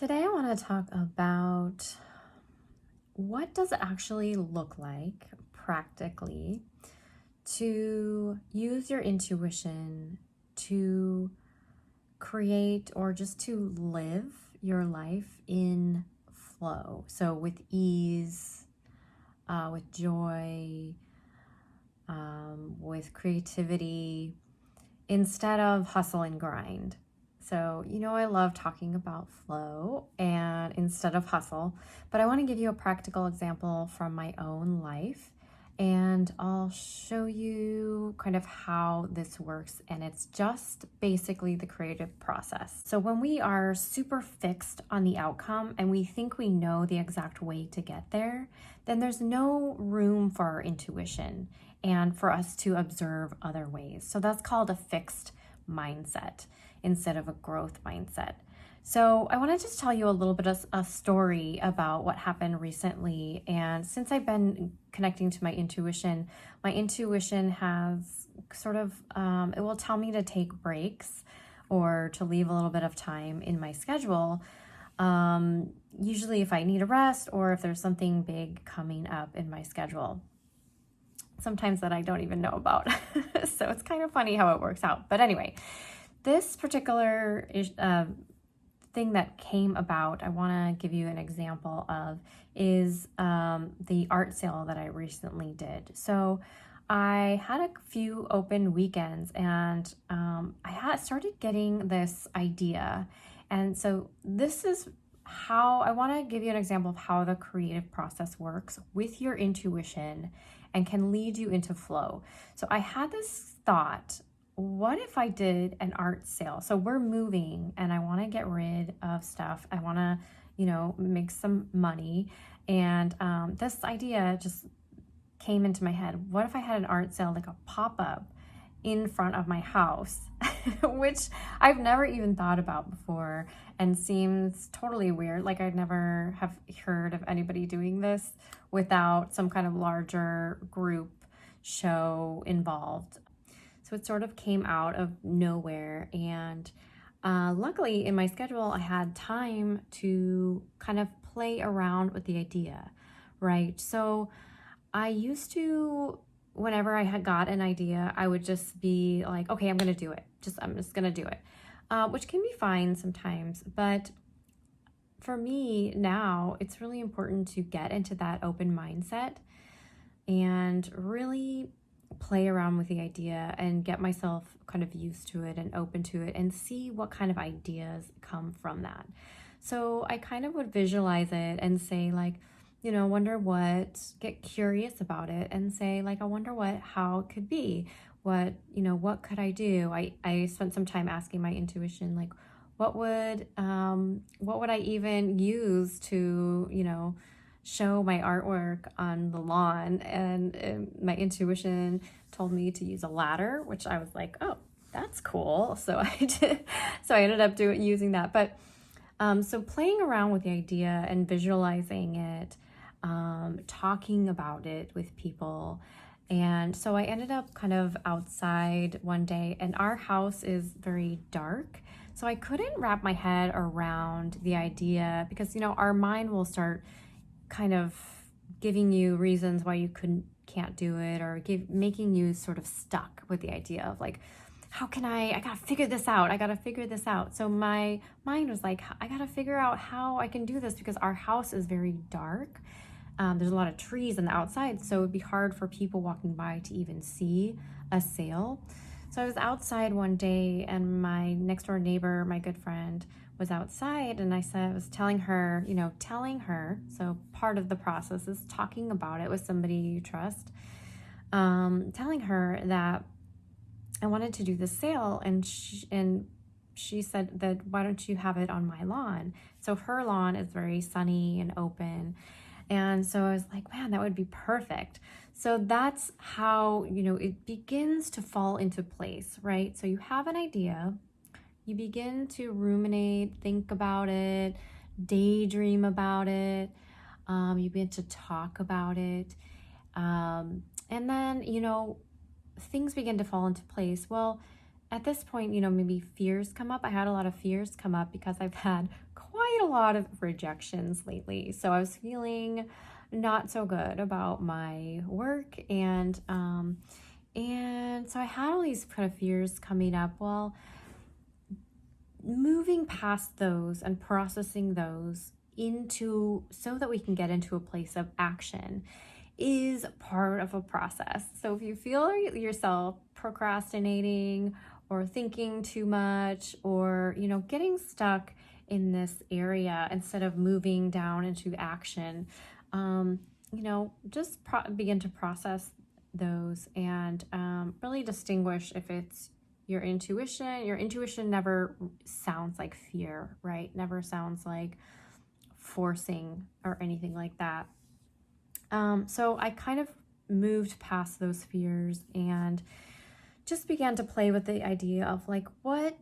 Today I want to talk about what does it actually look like practically to use your intuition to create or just to live your life in flow. So with ease, with joy, with creativity, instead of hustle and grind. So, I love talking about flow and instead of hustle, but I want to give you a practical example from my own life and I'll show you kind of how this works. And it's just basically the creative process. So, when we are super fixed on the outcome and we think we know the exact way to get there, then there's no room for our intuition and for us to observe other ways. So that's called a fixed mindset instead of a growth mindset. So I want to just tell you a little bit of a story about what happened recently. And since I've been connecting to my intuition has sort of, it will tell me to take breaks or to leave a little bit of time in my schedule. Usually if I need a rest or if there's something big coming up in my schedule. Sometimes that I don't even know about. So it's kind of funny how it works out. But anyway, this particular thing that came about, I want to give you an example of, is the art sale that I recently did. So I had a few open weekends and I had started getting this idea. And so this is how I want to give you an example of how the creative process works with your intuition and can lead you into flow. So I had this thought, what if I did an art sale? So we're moving and I want to get rid of stuff. I want to, make some money. And this idea just came into my head. What if I had an art sale, like a pop-up in front of my house, which I've never even thought about before and seems totally weird. Like I'd never have heard of anybody doing this without some kind of larger group show involved. So it sort of came out of nowhere. And luckily in my schedule, I had time to kind of play around with the idea, right? So I used to, whenever I had got an idea, I would just be like, okay, I'm going to do it. I'm just going to do it, which can be fine sometimes. But for me now, it's really important to get into that open mindset and really play around with the idea and get myself kind of used to it and open to it and see what kind of ideas come from that. So I kind of would visualize it and say like, wonder what, get curious about it and say like, I wonder how it could be. What could I do? I spent some time asking my intuition, like, what would I even use to, show my artwork on the lawn? And my intuition told me to use a ladder, which I was like, oh, that's cool. So I did. So I ended up using that. But so playing around with the idea and visualizing it, talking about it with people. And so I ended up kind of outside one day, and our house is very dark. So I couldn't wrap my head around the idea because, our mind will start kind of giving you reasons why you can't do it, or making you sort of stuck with the idea of like, how can I gotta figure this out. So my mind was like, I gotta figure out how I can do this because our house is very dark. There's a lot of trees on the outside, so it would be hard for people walking by to even see a sale. So I was outside one day and my next door neighbor, my good friend, was outside, and I was telling her, so part of the process is talking about it with somebody you trust, telling her that I wanted to do this sale, and she said that, why don't you have it on my lawn? So her lawn is very sunny and open. And so I was like, man, that would be perfect. So that's how, it begins to fall into place, right? So you have an idea, you begin to ruminate, think about it, daydream about it. You begin to talk about it. And then, things begin to fall into place. Well, at this point, maybe fears come up. I had a lot of fears come up because I've had quite quite a lot of rejections lately. So I was feeling not so good about my work, and so I had all these kind of fears coming up. Well, moving past those and processing those into so that we can get into a place of action is part of a process. So if you feel yourself procrastinating or thinking too much, or getting stuck in this area instead of moving down into action, just begin to process those, and really distinguish if it's your intuition. Your intuition never sounds like fear, right? Never sounds like forcing or anything like that. So I kind of moved past those fears and just began to play with the idea of like, what,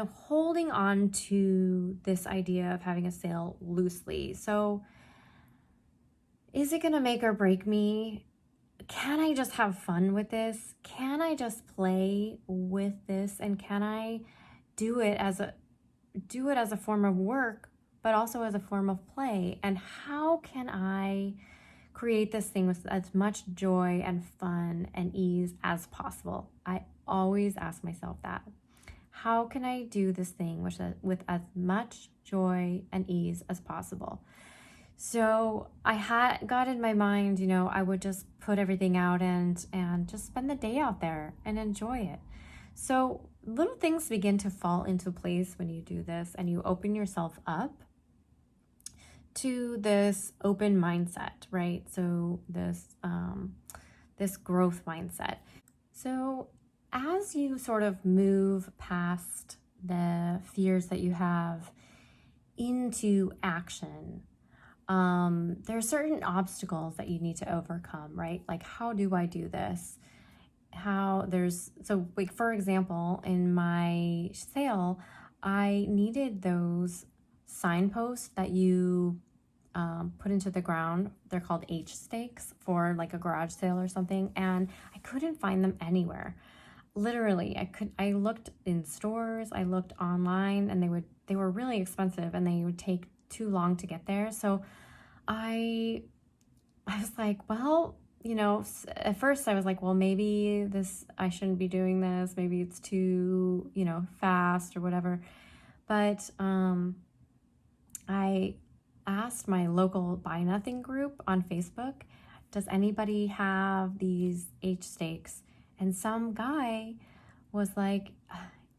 holding on to this idea of having a sale loosely. So is it going to make or break me? Can I just have fun with this? Can I just play with this? And can I do it as a form of work, but also as a form of play? And how can I create this thing with as much joy and fun and ease as possible? I always ask myself that. How can I do this thing with as much joy and ease as possible? So I had got in my mind, I would just put everything out and just spend the day out there and enjoy it. So little things begin to fall into place when you do this and you open yourself up to this open mindset, right? So this growth mindset. So as you sort of move past the fears that you have into action, there are certain obstacles that you need to overcome, right? Like, how do I do this? Like, for example, in my sale, I needed those signposts that you put into the ground. They're called H stakes for like a garage sale or something, and I couldn't find them anywhere. Literally, I looked in stores, I looked online, and they were really expensive and they would take too long to get there. So I was like, well, at first I was like, well, maybe I shouldn't be doing this. Maybe it's too, fast or whatever. But I asked my local Buy Nothing group on Facebook, does anybody have these H stakes? And some guy was like,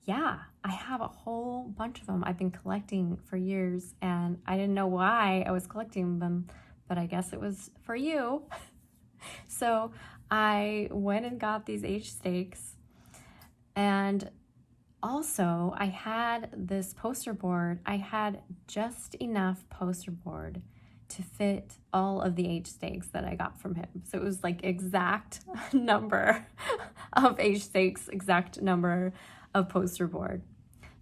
yeah, I have a whole bunch of them. I've been collecting for years and I didn't know why I was collecting them, but I guess it was for you. So I went and got these H stakes, and also I had this poster board. I had just enough poster board to fit all of the H stakes that I got from him. So it was like exact number of H stakes, exact number of poster board.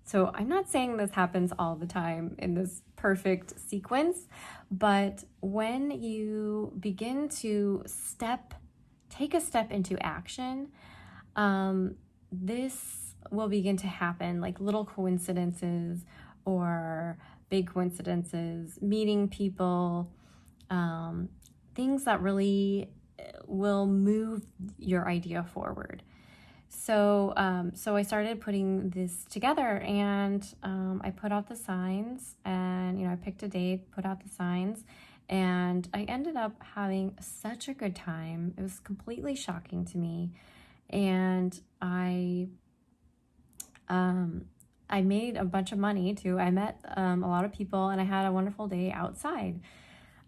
So I'm not saying this happens all the time in this perfect sequence, but when you begin to take a step into action, this will begin to happen, like little coincidences or big coincidences, meeting people, things that really will move your idea forward. So I started putting this together, and I put out the signs, and I picked a date, put out the signs, and I ended up having such a good time. It was completely shocking to me, and I made a bunch of money too. I met a lot of people, and I had a wonderful day outside,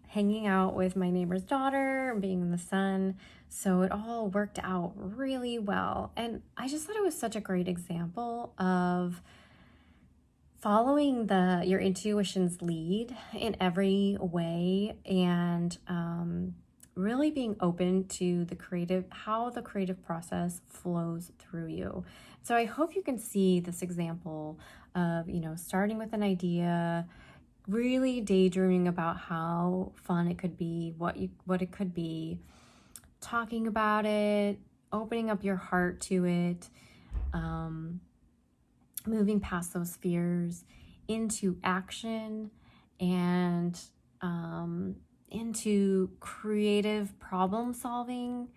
hanging out with my neighbor's daughter, being in the sun. So it all worked out really well. And I just thought it was such a great example of following your intuition's lead in every way, and really being open to how the creative process flows through you. So I hope you can see this example of, starting with an idea, really daydreaming about how fun it could be, what it could be, talking about it, opening up your heart to it, moving past those fears into action, and into creative problem solving.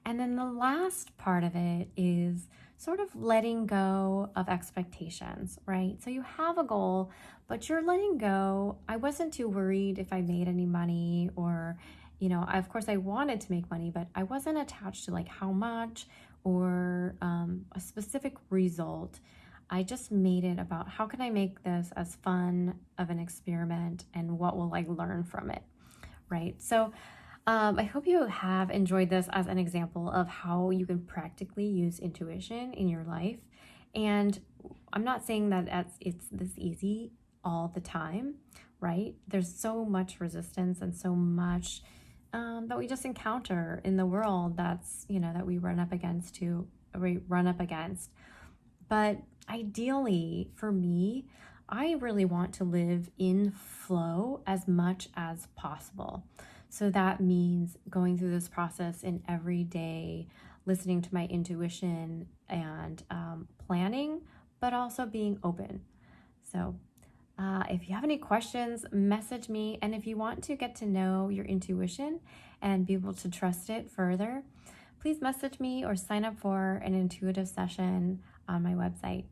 And then the last part of it is sort of letting go of expectations, right? So you have a goal, but you're letting go. I wasn't too worried if I made any money or, of course I wanted to make money, but I wasn't attached to like how much or a specific result. I just made it about how can I make this as fun of an experiment and what will I learn from it, right? So I hope you have enjoyed this as an example of how you can practically use intuition in your life. And I'm not saying that it's this easy all the time, right? There's so much resistance and so much that we just encounter in the world that we run up against. But ideally, for me, I really want to live in flow as much as possible. So that means going through this process in every day, listening to my intuition and planning, but also being open. So if you have any questions, message me. And if you want to get to know your intuition and be able to trust it further, please message me or sign up for an intuitive session on my website.